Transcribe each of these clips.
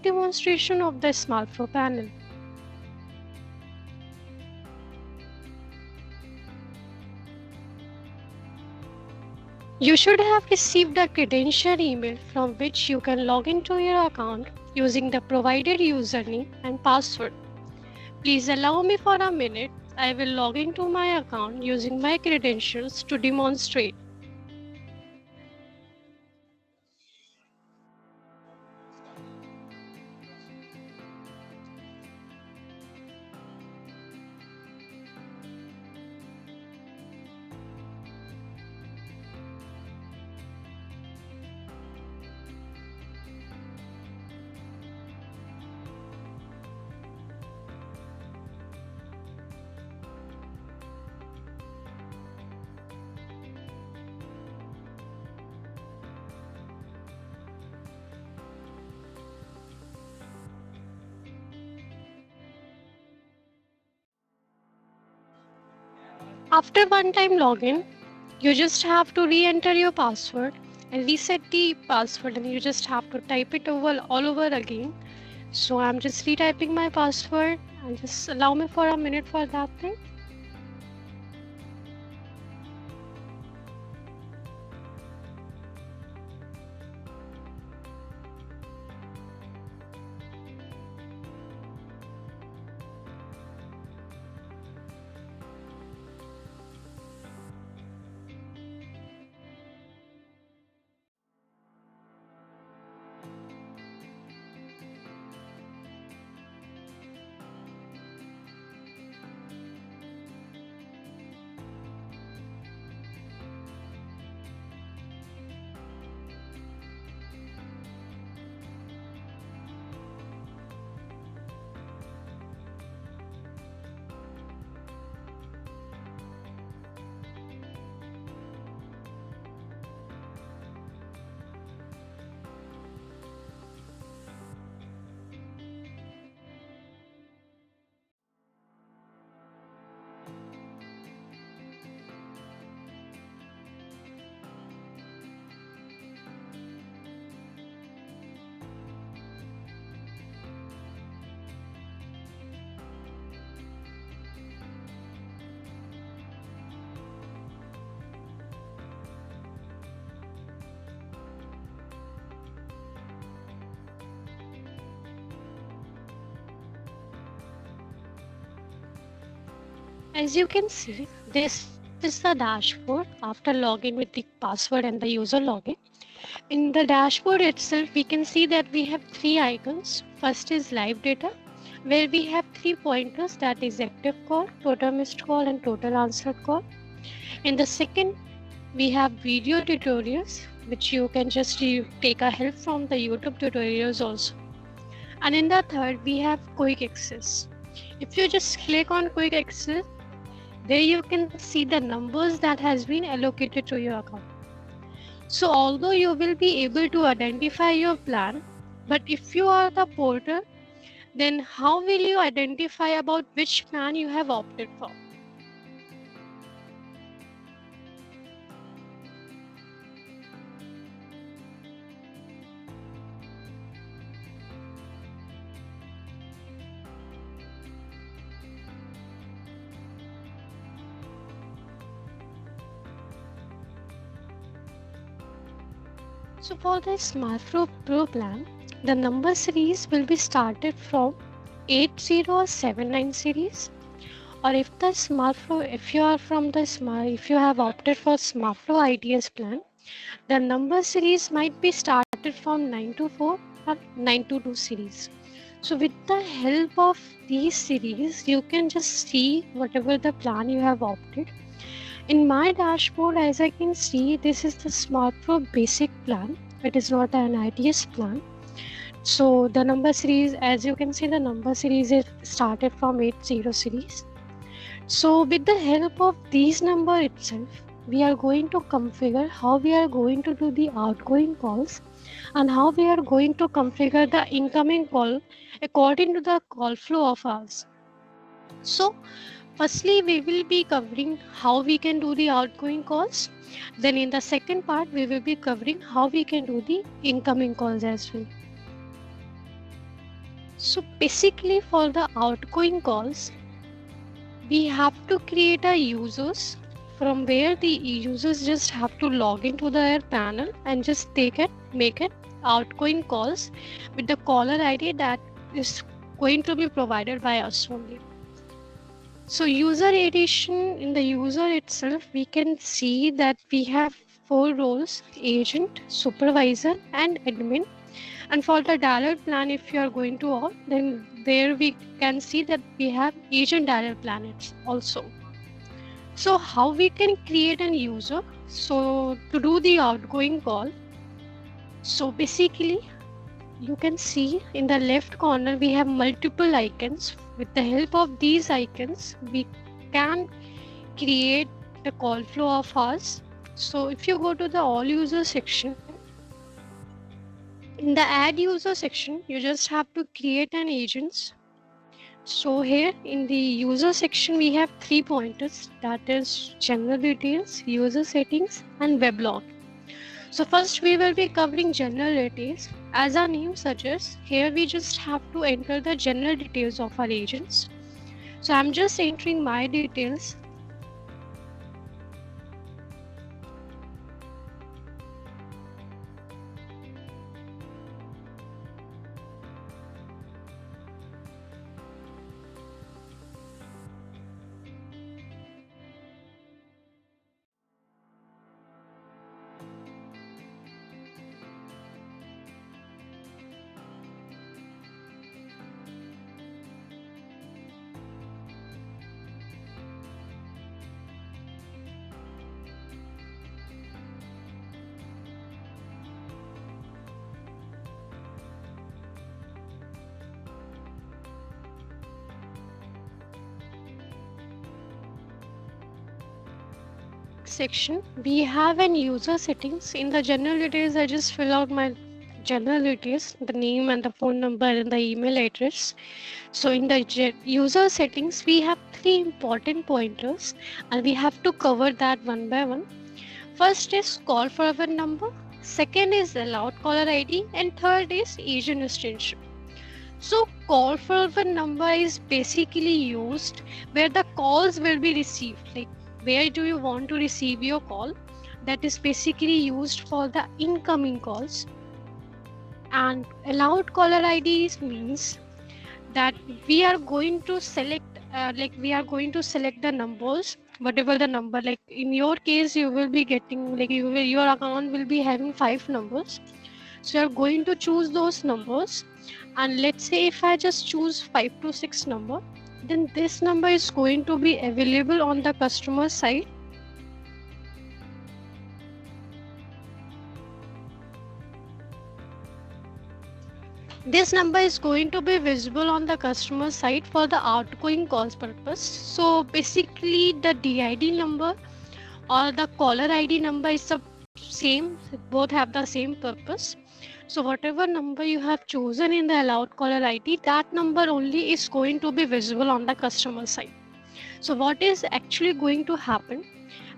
live demonstration of the SmartFlow panel. You should have received a credential email from which you can log into your account using the provided username and password. Please allow me for a minute. I will log into my account using my credentials to demonstrate. After one-time login, you just have to re-enter your password and reset the password, and you just have to type it all over again. So I'm just retyping my password, and just allow me for a minute for that thing. As you can see, this is the dashboard after login with the password and the user login. In the dashboard itself, we can see that we have three icons. First is live data, where we have 3 pointers, that is active call, total missed call, and total answered call. In the second, we have video tutorials, which you can just take a help from the YouTube tutorials also. And in the third, we have quick access. If you just click on quick access, there you can see the numbers that has been allocated to your account. So although you will be able to identify your plan, but if you are the porter, then how will you identify about which plan you have opted for? So for the SmartFlow Pro plan, the number series will be started from 80 or 79 series. Or if the SmartFlow, if you have opted for SmartFlow ITS plan, the number series might be started from 924 or 922 series. So with the help of these series, you can just see whatever the plan you have opted. In my dashboard, as I can see, this is the SmartPro basic plan. It is not an ITS plan. So the number series, as you can see, the number series is started from 80 series. So with the help of these number itself, we are going to configure how we are going to do the outgoing calls and how we are going to configure the incoming call according to the call flow of ours. So firstly, we will be covering how we can do the outgoing calls. Then in the second part, we will be covering how we can do the incoming calls as well. So basically for the outgoing calls, we have to create a users from where the users just have to log into their panel and just make it outgoing calls with the caller ID that is going to be provided by us only. So user edition, in the user itself, we can see that we have 4 roles: agent, supervisor, and admin. And for the dialer plan, if you are going to all, then there we can see that we have agent dialer planets also. So how we can create an user? So to do the outgoing call, so basically you can see in the left corner we have multiple icons. With the help of these icons, we can create the call flow of ours. So if you go to the all user section, in the add user section, you just have to create an agents. So here in the user section, we have 3 pointers, that is general details, user settings, and weblog. So first we will be covering general details. As our name suggests, here we just have to enter the general details of our agents. So I'm just entering my details. Section, we have an user settings. In the general details, I just fill out my general details, the name and the phone number and the email address. So in the user settings, we have 3 important pointers and we have to cover that one by one. First is call forward number, second is allowed caller ID, and third is agent extension. So call forward number is basically used where the calls will be received, like where do you want to receive your call. That is basically used for the incoming calls. And allowed caller IDs means that we are going to select the numbers, whatever the number, like in your case you will be getting, like your account will be having 5 numbers. So you're going to choose those numbers, and let's say if I just choose 5 to 6 number, then this number is going to be available on the customer side. This number is going to be visible on the customer side for the outgoing calls purpose. So basically the DID number or the caller ID number is the same, both have the same purpose. So whatever number you have chosen in the allowed caller ID, that number only is going to be visible on the customer side. So what is actually going to happen?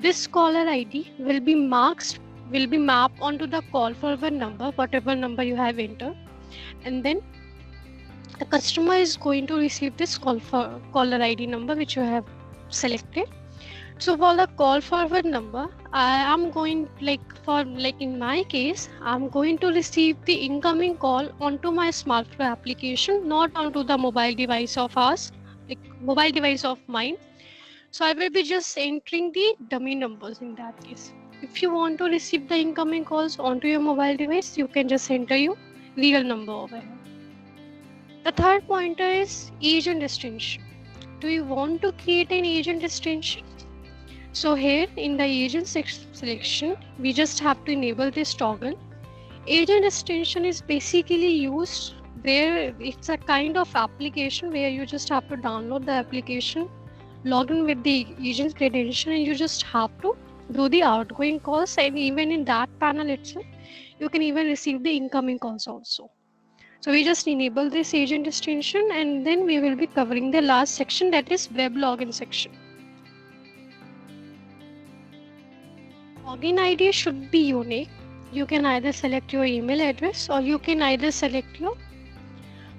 This caller ID will be mapped onto the call forward number, whatever number you have entered, and then the customer is going to receive this caller ID number which you have selected. So for the call forward number, I am going in my case, I'm going to receive the incoming call onto my SmartFlow application, not onto the mobile device of ours, like mobile device of mine. So I will be just entering the dummy numbers in that case. If you want to receive the incoming calls onto your mobile device, you can just enter your real number over here. The third pointer is agent extension. Do you want to create an agent extension? So here in the agent selection, we just have to enable this toggle. Agent extension is basically used where it's a kind of application where you just have to download the application, log in with the agent's credential, and you just have to do the outgoing calls, and even in that panel itself, you can even receive the incoming calls also. So we just enable this agent extension, and then we will be covering the last section, that is web login section. Login ID should be unique. You can either select your email address or you can either select your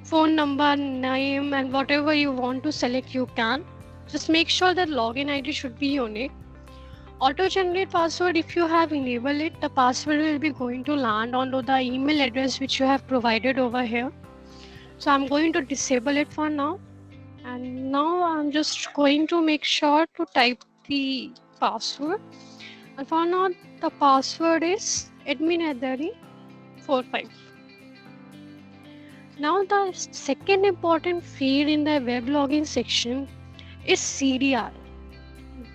phone number, name, and whatever you want to select, you can. Just make sure that login ID should be unique. Auto generate password, if you have enabled it, the password will be going to land onto the email address which you have provided over here. So I'm going to disable it for now. And now I'm just going to make sure to type the password. And for now, the password is admin@45. Now the second important field in the web login section is CDR,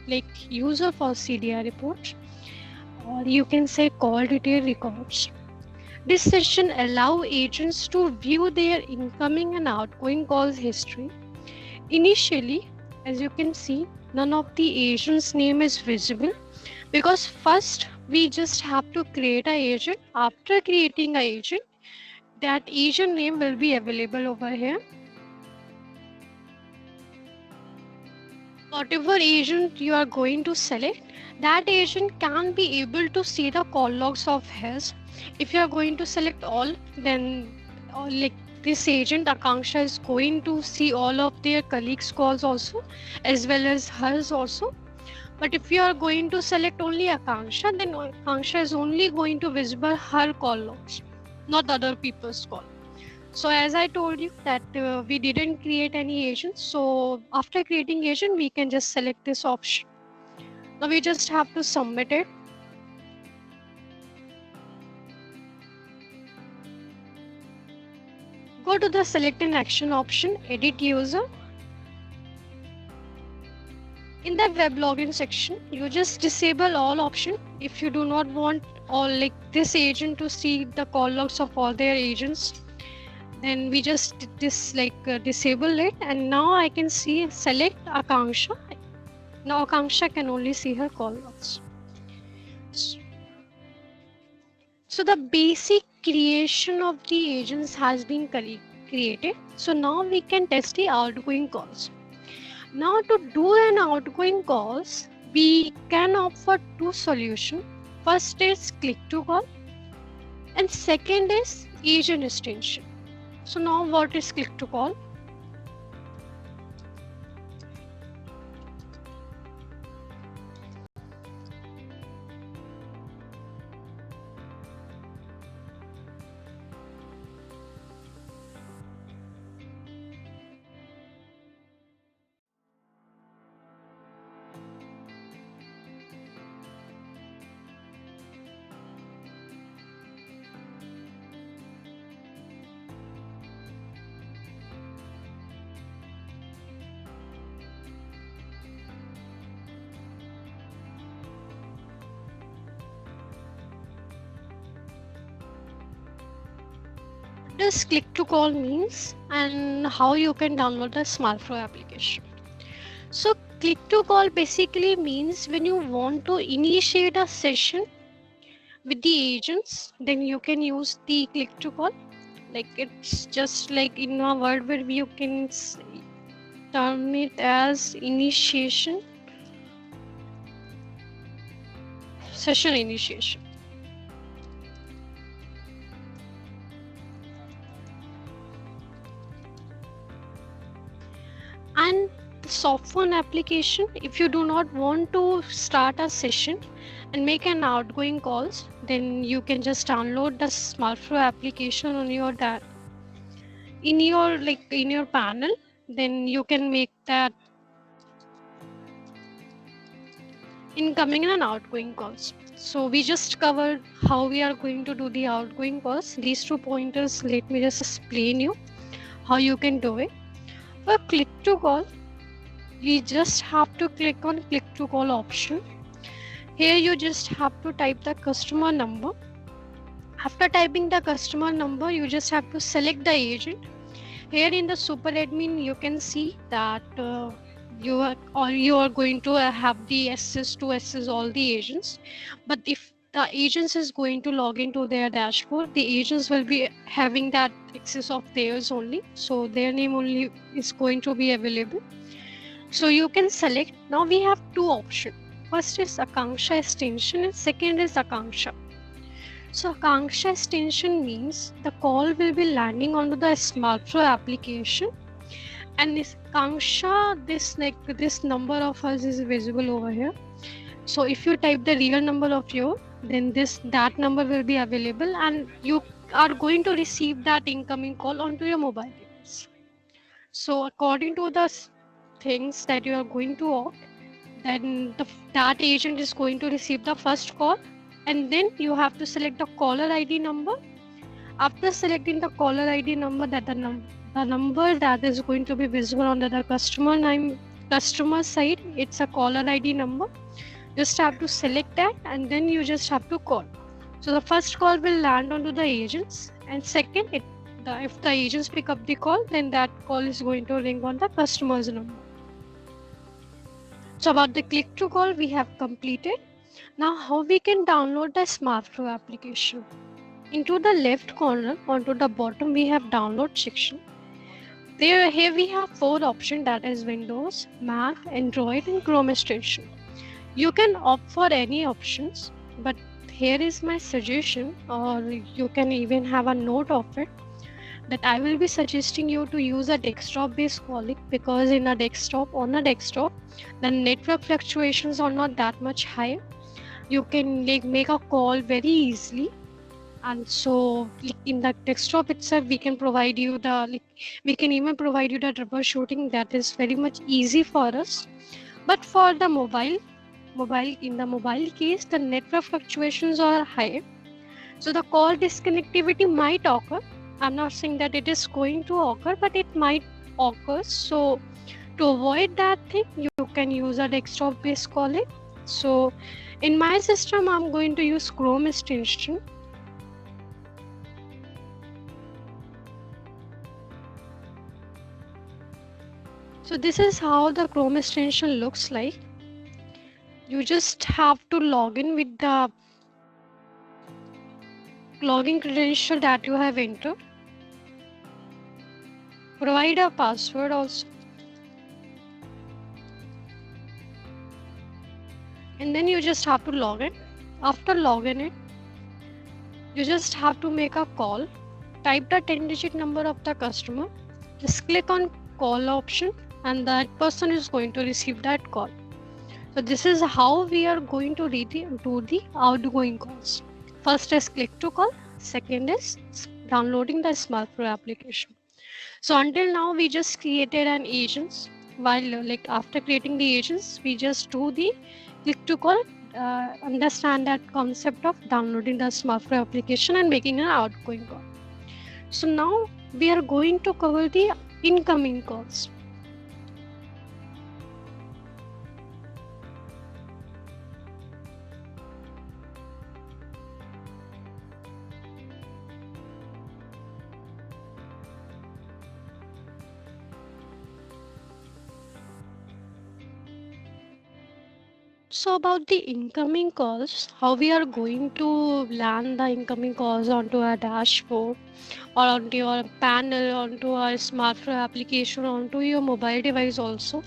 like user for CDR reports, or you can say call detail records. This session allow agents to view their incoming and outgoing calls history. Initially, as you can see, none of the agent's name is visible because first we just have to create an agent. After creating an agent, that agent name will be available over here. Whatever agent you are going to select, that agent can be able to see the call logs of his. If you are going to select all, then like this agent Akanksha is going to see all of their colleagues' calls also, as well as hers also. But if you are going to select only Akanksha, then Akanksha is only going to visible her call logs, not other people's call. So as I told you that we didn't create any agent. So after creating agent, we can just select this option. Now we just have to submit it. Go to the select an action option, edit user. In the web login section, you just disable all option if you do not want all like this agent to see the call logs of all their agents. Then we just disable it, and now I can see select Akanksha. Now Akanksha can only see her call logs. So the basic creation of the agents has been created. So now we can test the outgoing calls. Now to do an outgoing calls, we can opt for two solutions. First is click to call, and second is agent extension. So now what is click to call? Does click to call means and how you can download the SmartFlow application. So click to call basically means when you want to initiate a session with the agents, then you can use the click to call. Like it's just like in a word where you can term it as initiation, session initiation. And the softphone application, if you do not want to start a session and make an outgoing calls, then you can just download the SmartFlow application on your in your panel. Then you can make that incoming and outgoing calls. So we just covered how we are going to do the outgoing calls. These two pointers, let me just explain you how you can do it. For click to call, we just have to click on click to call option. Here you just have to type the customer number. After typing the customer number, you just have to select the agent. Here in the super admin, you can see that you are going to have the access to access all the agents. But if the agents is going to log into their dashboard, the agents will be having that access of theirs only. So their name only is going to be available. So you can select. Now we have two options. First is Akanksha extension and second is Akanksha. So Akanksha extension means the call will be landing onto the SmartPro application, and this Akanksha, this number of us is visible over here. So if you type the real number of your, then that number will be available, and you are going to receive that incoming call onto your mobile device. So according to the things that you are going to opt, then that agent is going to receive the first call, and then you have to select the caller ID number. After selecting the caller ID number, the number that is going to be visible on the customer side, it's a caller ID number. Just have to select that, and then you just have to call. So the first call will land onto the agents, and second, if the agents pick up the call, then that call is going to ring on the customer's number. So about the click to call we have completed. Now how we can download the SmartPro application. Into the left corner onto the bottom we have download section. Here we have 4 options, that is Windows, Mac, Android and Chrome extension. You can opt for any options, but here is my suggestion, or you can even have a note of it, that I will be suggesting you to use a desktop based calling, because on a desktop the network fluctuations are not that much high. You can make a call very easily, and so in the desktop itself we can provide you we can even provide you the troubleshooting that is very much easy for us. But for the mobile in the mobile case, the network fluctuations are high, so the call disconnectivity might occur. I'm not saying that it is going to occur, but it might occur. So to avoid that thing, you can use a desktop based calling. So in my system I'm going to use Chrome extension. So this is how the Chrome extension looks like. You just have to log in with the login credential that you have entered. Provide a password also. And then you just have to log in. After logging in, you just have to make a call. Type the 10-digit number of the customer. Just click on call option, and that person is going to receive that call. So this is how we are going to do the outgoing calls. First is click to call. Second is downloading the SmartPro application. So until now we just created an agents. While after creating the agents, we just do the click to call. Understand that concept of downloading the SmartPro application and making an outgoing call. So now we are going to cover the incoming calls. So about the incoming calls, how we are going to land the incoming calls onto our dashboard or onto your panel, onto our SmartPro application, onto your mobile device also.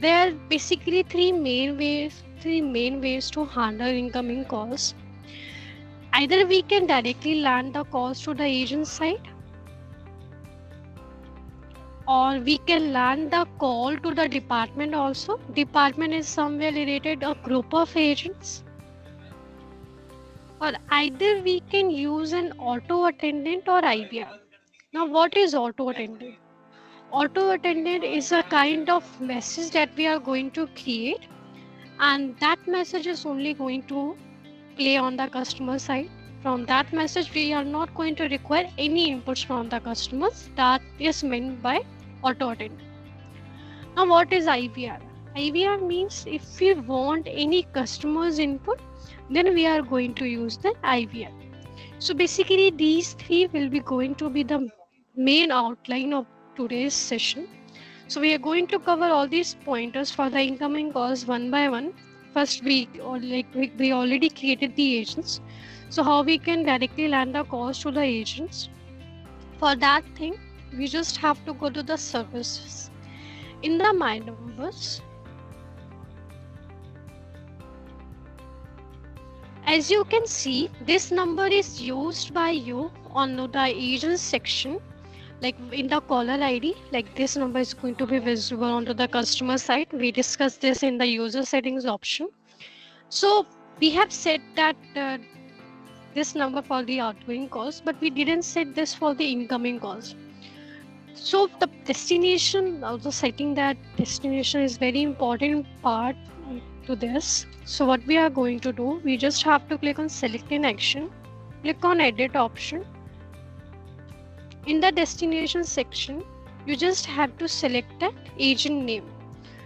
There are basically three main ways to handle incoming calls. Either we can directly land the calls to the agent side, or we can land the call to the department also. Department is somewhere related a group of agents. Or either we can use an auto attendant or IVR. Now what is auto attendant? Auto attendant is a kind of message that we are going to create, and that message is only going to play on the customer side. From that message we are not going to require any inputs from the customers. That is meant by auto attendant. Now what is IVR? IVR means if we want any customer's input, then we are going to use the IVR. So basically these three will be going to be the main outline of today's session. So we are going to cover all these pointers for the incoming calls one by one. First we already created the agents. So how we can directly land the calls to the agents. For that thing, we just have to go to the services. In the My Numbers, As you can see, this number is used by you on the agent section, like in the caller ID, like this number is going to be visible onto the customer side. We discussed this in the user settings option. So we have set that this number for the outgoing calls, but we didn't set this for the incoming calls. So the destination, also setting that destination is very important part to this. So what we are going to do, we just have to click on select an action, click on edit option. In the destination section, you just have to select an agent name.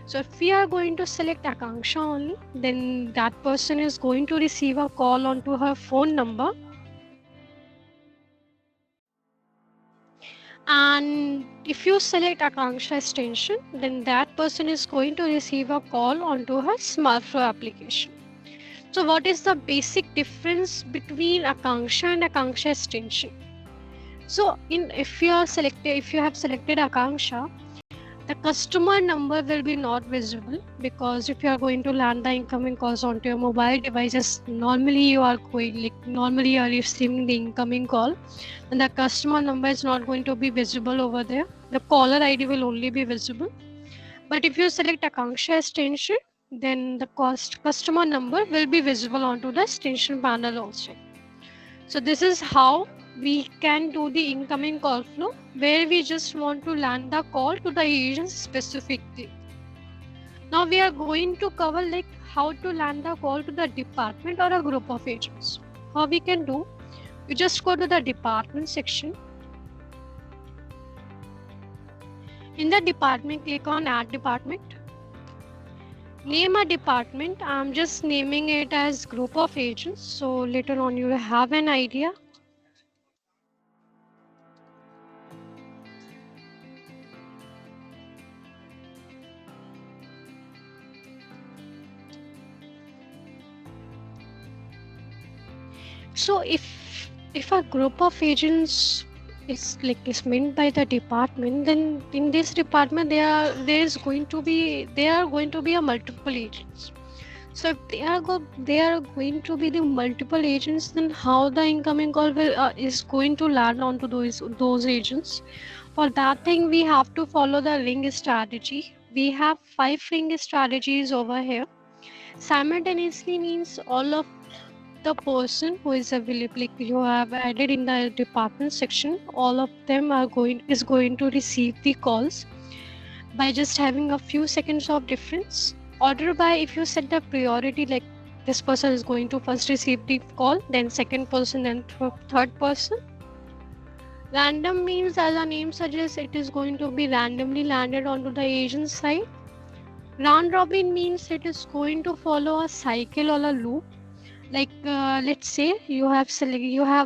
So if we are going to select Akanksha only, then that person is going to receive a call onto her phone number. And if you select Akanksha extension, then that person is going to receive a call onto her SmartFlow application. So what is the basic difference between Akanksha and Akanksha extension? So if you have selected Akanksha, the customer number will be not visible, because if you are going to land the incoming calls onto your mobile devices, normally you are receiving the incoming call, and the customer number is not going to be visible over there. The caller ID will only be visible. But if you select Akanksha extension, then the customer number will be visible onto the extension panel also. So this is how we can do the incoming call flow, where we just want to land the call to the agent specifically. Now we are going to cover like how to land the call to the department or a group of agents. How we can do, you just go to the department section. In the department, click on add department. Name a department. I'm just naming it as group of agents, so later on you will have an idea. So if a group of agents is meant by the department, then in this department there are going to be a multiple agents. So if they are going to be the multiple agents, then how the incoming call is going to land onto those agents? For that thing, we have to follow the ring strategy. We have 5 ring strategies over here. Simultaneously means all of the person who is available, like you have added in the department section, all of them is going to receive the calls by just having a few seconds of difference. Order by, if you set the priority, like this person is going to first receive the call, then second person, then third person. Random means, as our name suggests, it is going to be randomly landed onto the agent side. Round robin means it is going to follow a cycle or a loop. Like let's say you have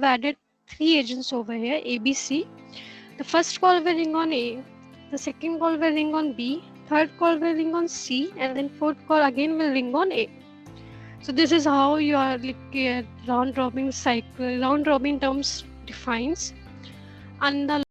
added 3 agents over here, ABC. The first call will ring on A, the second call will ring on B, third call will ring on C, and then fourth call again will ring on A. So this is how your round robin terms defines. And the